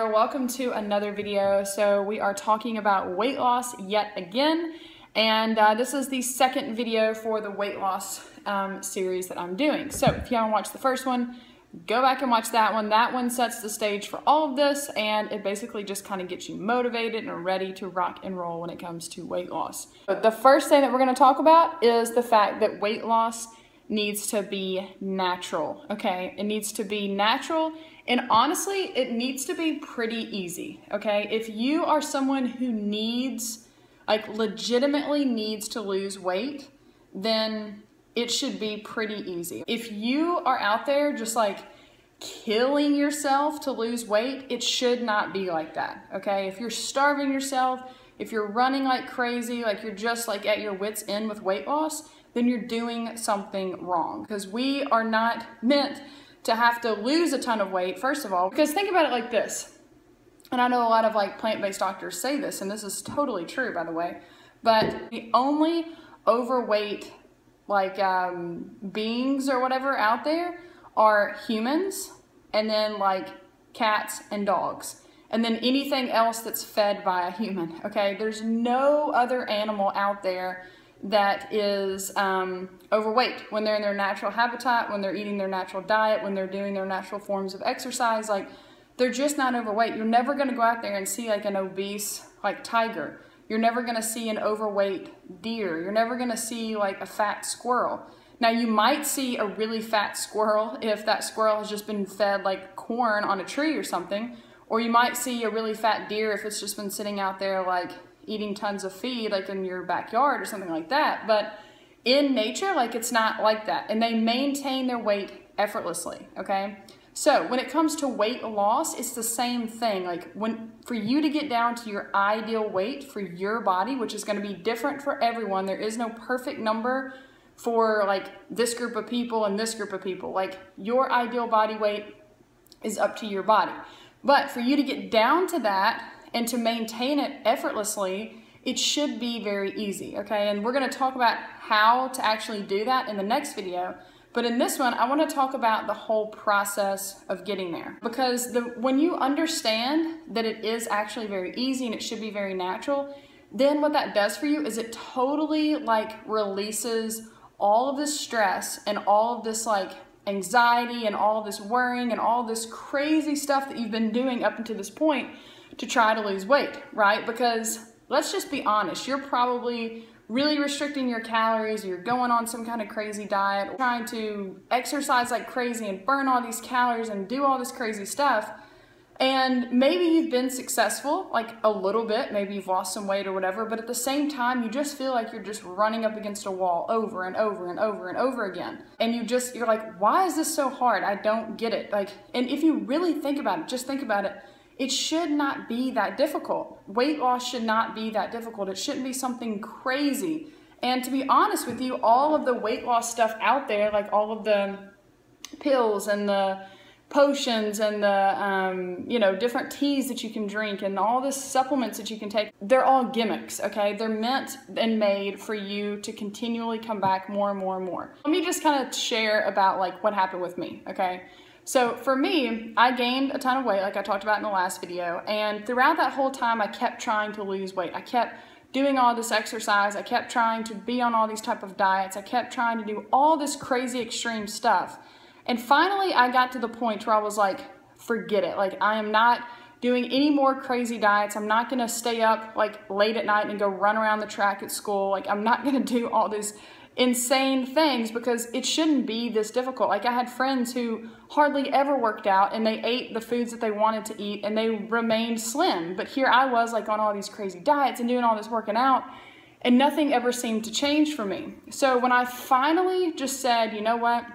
there. Welcome to another video. So we are talking about weight loss yet again, and this is the second video for the weight loss series that I'm doing. So if you haven't watched the first one, go back and watch that one. That one sets the stage for all of this, and it basically just kind of gets you motivated and ready to rock and roll when it comes to weight loss. But the first thing that we're going to talk about is the fact that weight loss needs to be natural, okay? It needs to be natural, and honestly, it needs to be pretty easy, okay? If you are someone who needs, like legitimately needs to lose weight, then it should be pretty easy. If you are out there just like killing yourself to lose weight, it should not be like that, okay? If you're starving yourself, if you're running like crazy, like you're just like at your wit's end with weight loss, then you're doing something wrong, because we are not meant to have to lose a ton of weight, first of all, because think about it like this. And I know a lot of like plant-based doctors say this, and this is totally true, by the way, but the only overweight like beings or whatever out there are humans, and then like cats and dogs, and then anything else that's fed by a human, okay? There's no other animal out there that is overweight when they're in their natural habitat, when they're eating their natural diet, when they're doing their natural forms of exercise. Like, they're just not overweight. You're never going to go out there and see like an obese like tiger. You're never going to see an overweight deer. You're never going to see like a fat squirrel. Now, you might see a really fat squirrel if that squirrel has just been fed like corn on a tree or something, or you might see a really fat deer if it's just been sitting out there like eating tons of feed like in your backyard or something like that. But in nature, like, it's not like that, and they maintain their weight effortlessly, okay? So when it comes to weight loss, it's the same thing. Like, for you to get down to your ideal weight for your body, which is going to be different for everyone, there is no perfect number for like this group of people and this group of people. Like, your ideal body weight is up to your body. But for you to get down to that and to maintain it effortlessly, it should be very easy, okay? And we're going to talk about how to actually do that in the next video. But in this one, I want to talk about the whole process of getting there. Because when you understand that it is actually very easy and it should be very natural, then what that does for you is it totally like releases all of this stress and all of this like anxiety and all of this worrying and all this crazy stuff that you've been doing up until this point to try to lose weight, right? Because let's just be honest, you're probably really restricting your calories, you're going on some kind of crazy diet, trying to exercise like crazy and burn all these calories and do all this crazy stuff. And maybe you've been successful, like a little bit, maybe you've lost some weight or whatever, but at the same time, you just feel like you're just running up against a wall over and over and over and over again. And you're like, why is this so hard? I don't get it. Like, and if you really think about it, just think about it, it should not be that difficult. Weight loss should not be that difficult. It shouldn't be something crazy. And to be honest with you, all of the weight loss stuff out there, like all of the pills and the potions and the you know, different teas that you can drink and all the supplements that you can take, they're all gimmicks, okay? They're meant and made for you to continually come back more and more and more. Let me just kind of share about like what happened with me, okay? So for me, I gained a ton of weight, like I talked about in the last video, and throughout that whole time, I kept trying to lose weight. I kept doing all this exercise. I kept trying to be on all these type of diets. I kept trying to do all this crazy extreme stuff. And finally, I got to the point where I was like, forget it. Like, I am not doing any more crazy diets. I'm not going to stay up like late at night and go run around the track at school. Like, I'm not going to do all these insane things because it shouldn't be this difficult. Like, I had friends who hardly ever worked out and they ate the foods that they wanted to eat and they remained slim. But here I was like on all these crazy diets and doing all this working out, and nothing ever seemed to change for me. So when I finally just said, you know what,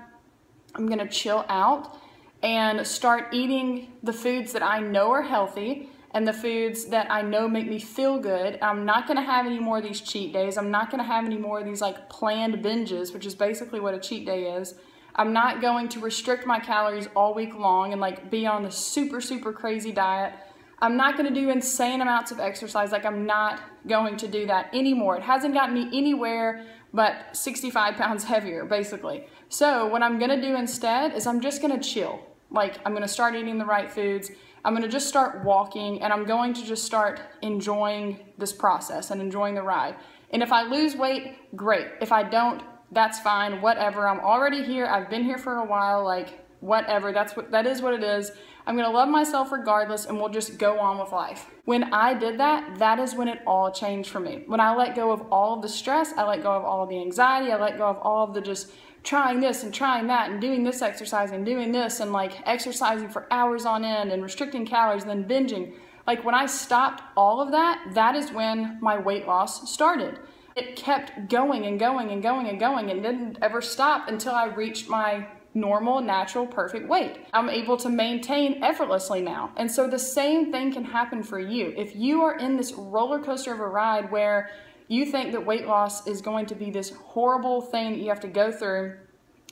I'm gonna chill out and start eating the foods that I know are healthy and the foods that I know make me feel good. I'm not gonna have any more of these cheat days. I'm not gonna have any more of these like planned binges, which is basically what a cheat day is. I'm not going to restrict my calories all week long and like be on the super, super crazy diet. I'm not gonna do insane amounts of exercise. Like, I'm not going to do that anymore. It hasn't gotten me anywhere but 65 pounds heavier, basically. So what I'm gonna do instead is I'm just gonna chill. Like, I'm gonna start eating the right foods. I'm going to just start walking, and I'm going to just start enjoying this process and enjoying the ride. And if I lose weight, great. If I don't, that's fine, whatever. I'm already here. I've been here for a while, like whatever. That is what it is. I'm going to love myself regardless, and we'll just go on with life. When I did that, that is when it all changed for me. When I let go of all of the stress, I let go of all of the anxiety, I let go of all of the just trying this and trying that and doing this exercise and doing this and like exercising for hours on end and restricting calories and then binging. Like when I stopped all of that, that is when my weight loss started. It kept going and going and going and going and didn't ever stop until I reached my normal, natural, perfect weight. I'm able to maintain effortlessly now. And so the same thing can happen for you. If you are in this roller coaster of a ride where you think that weight loss is going to be this horrible thing that you have to go through,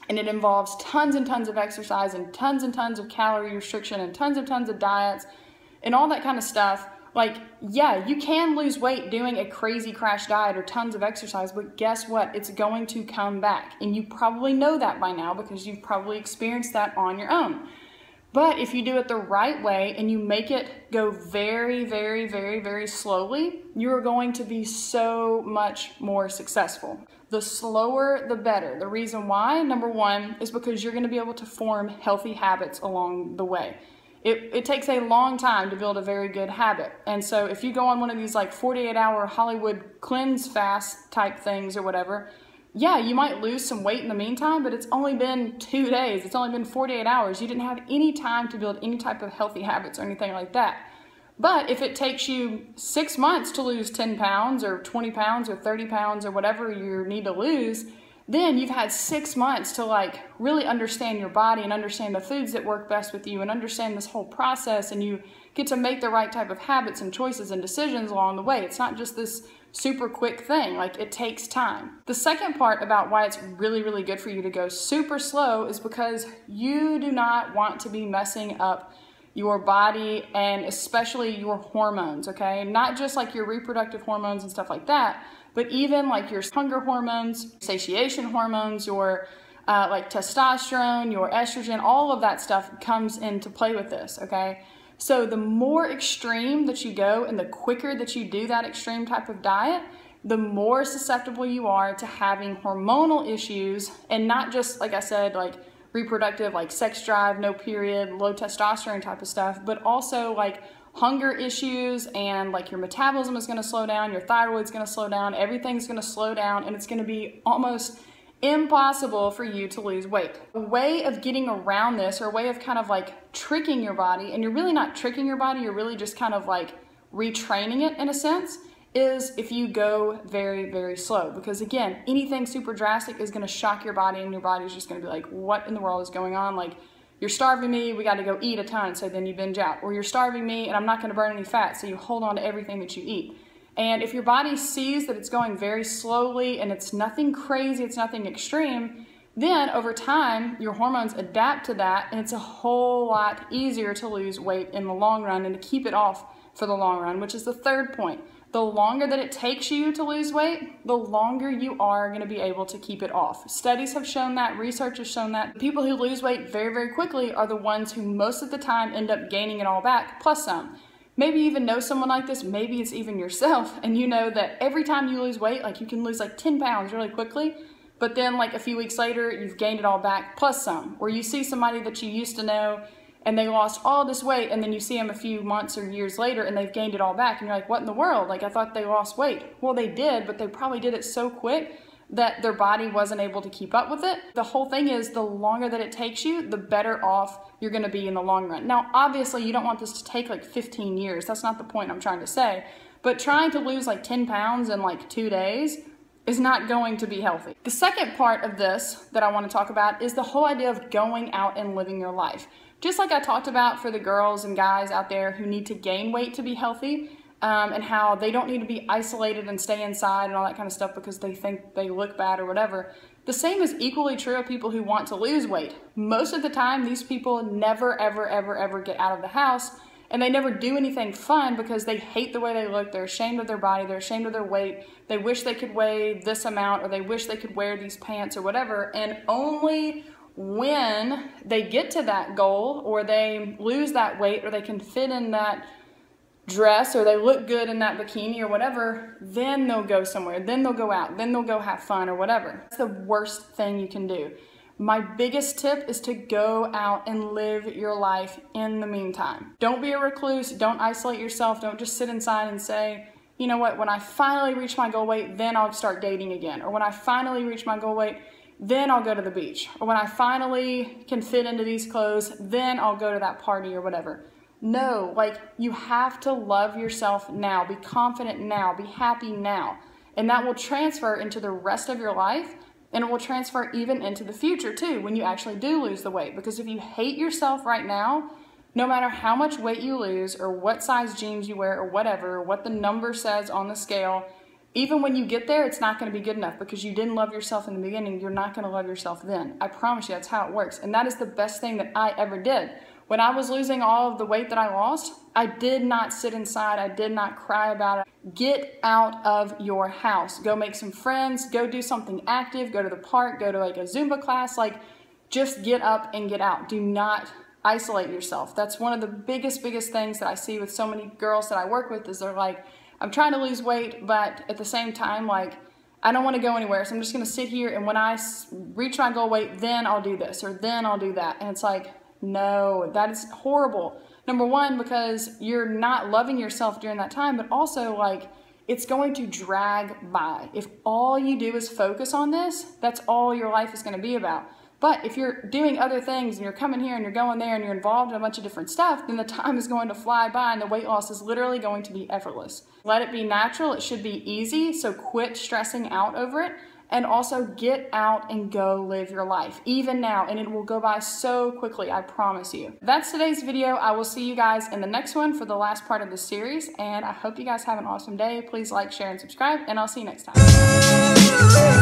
and it involves tons and tons of exercise and tons of calorie restriction and tons of diets and all that kind of stuff, like, yeah, you can lose weight doing a crazy crash diet or tons of exercise, but guess what? It's going to come back. And you probably know that by now because you've probably experienced that on your own. But if you do it the right way and you make it go very, very, very, very slowly, you're going to be so much more successful. The slower, the better. The reason why, number one, is because you're going to be able to form healthy habits along the way. It takes a long time to build a very good habit. And so if you go on one of these like 48-hour Hollywood cleanse fast type things or whatever, yeah, you might lose some weight in the meantime, but it's only been 2 days. It's only been 48 hours. You didn't have any time to build any type of healthy habits or anything like that. But if it takes you 6 months to lose 10 pounds or 20 pounds or 30 pounds or whatever you need to lose, then you've had 6 months to like really understand your body and understand the foods that work best with you and understand this whole process, and you get to make the right type of habits and choices and decisions along the way. It's not just this super quick thing, like it takes time. The second part about why it's really, really good for you to go super slow is because you do not want to be messing up your body and especially your hormones, okay? Not just like your reproductive hormones and stuff like that, but even like your hunger hormones, satiation hormones, your like testosterone, your estrogen, all of that stuff comes into play with this, okay? So the more extreme that you go and the quicker that you do that extreme type of diet, the more susceptible you are to having hormonal issues, and not just, like I said, like reproductive, like sex drive, no period, low testosterone type of stuff, but also like hunger issues, and like your metabolism is going to slow down, your thyroid's going to slow down, everything's going to slow down, and it's going to be almost impossible for you to lose weight. A way of getting around this, or a way of kind of like tricking your body, and you're really not tricking your body, you're really just kind of like retraining it in a sense, is if you go very, very slow. Because again, anything super drastic is going to shock your body, and your body's just going to be like, what in the world is going on? Like, you're starving me, we got to go eat a ton, so then you binge out. Or you're starving me and I'm not going to burn any fat, so you hold on to everything that you eat. And if your body sees that it's going very slowly and it's nothing crazy, it's nothing extreme, then over time your hormones adapt to that, and it's a whole lot easier to lose weight in the long run and to keep it off for the long run, which is the third point. The longer that it takes you to lose weight, the longer you are going to be able to keep it off. Studies have shown that, research has shown that. The people who lose weight very, very quickly are the ones who most of the time end up gaining it all back, plus some. Maybe you even know someone like this, maybe it's even yourself, and you know that every time you lose weight, like you can lose like 10 pounds really quickly, but then like a few weeks later, you've gained it all back, plus some. Or you see somebody that you used to know, and they lost all this weight, and then you see them a few months or years later and they've gained it all back, and you're like, what in the world? Like, I thought they lost weight. Well, they did, but they probably did it so quick that their body wasn't able to keep up with it. The whole thing is, the longer that it takes you, the better off you're going to be in the long run. Now, obviously, you don't want this to take like 15 years. That's not the point I'm trying to say. But trying to lose like 10 pounds in like 2 days is not going to be healthy. The second part of this that I want to talk about is the whole idea of going out and living your life. Just like I talked about for the girls and guys out there who need to gain weight to be healthy, and how they don't need to be isolated and stay inside and all that kind of stuff because they think they look bad or whatever. The same is equally true of people who want to lose weight. Most of the time, these people never, ever, ever, ever get out of the house, and they never do anything fun because they hate the way they look. They're ashamed of their body. They're ashamed of their weight. They wish they could weigh this amount, or they wish they could wear these pants or whatever, and only when they get to that goal, or they lose that weight, or they can fit in that dress, or they look good in that bikini or whatever, then they'll go somewhere, then they'll go out, then they'll go have fun or whatever. That's the worst thing you can do. My biggest tip is to go out and live your life in the meantime. Don't be a recluse, don't isolate yourself, don't just sit inside and say, you know what, when I finally reach my goal weight, then I'll start dating again. Or when I finally reach my goal weight, then I'll go to the beach. Or when I finally can fit into these clothes, then I'll go to that party or whatever. No, like, you have to love yourself now, be confident now, be happy now. And that will transfer into the rest of your life, and it will transfer even into the future too, when you actually do lose the weight. Because if you hate yourself right now, no matter how much weight you lose, or what size jeans you wear, or whatever, or what the number says on the scale, even when you get there, it's not going to be good enough, because you didn't love yourself in the beginning. You're not going to love yourself then. I promise you, that's how it works. And that is the best thing that I ever did. When I was losing all of the weight that I lost, I did not sit inside. I did not cry about it. Get out of your house. Go make some friends. Go do something active. Go to the park. Go to like a Zumba class. Like, just get up and get out. Do not isolate yourself. That's one of the biggest things that I see with so many girls that I work with, is they're like, I'm trying to lose weight, but at the same time, like, I don't want to go anywhere, so I'm just going to sit here, and when I reach my goal weight, then I'll do this, or then I'll do that. And it's like, no, that is horrible. Number one, because you're not loving yourself during that time, but also, like, it's going to drag by. If all you do is focus on this, that's all your life is going to be about. But if you're doing other things, and you're coming here and you're going there and you're involved in a bunch of different stuff, then the time is going to fly by, and the weight loss is literally going to be effortless. Let it be natural. It should be easy. So quit stressing out over it, and also get out and go live your life, even now, and it will go by so quickly, I promise you. That's today's video. I will see you guys in the next one for the last part of the series, and I hope you guys have an awesome day. Please like, share, and subscribe, and I'll see you next time.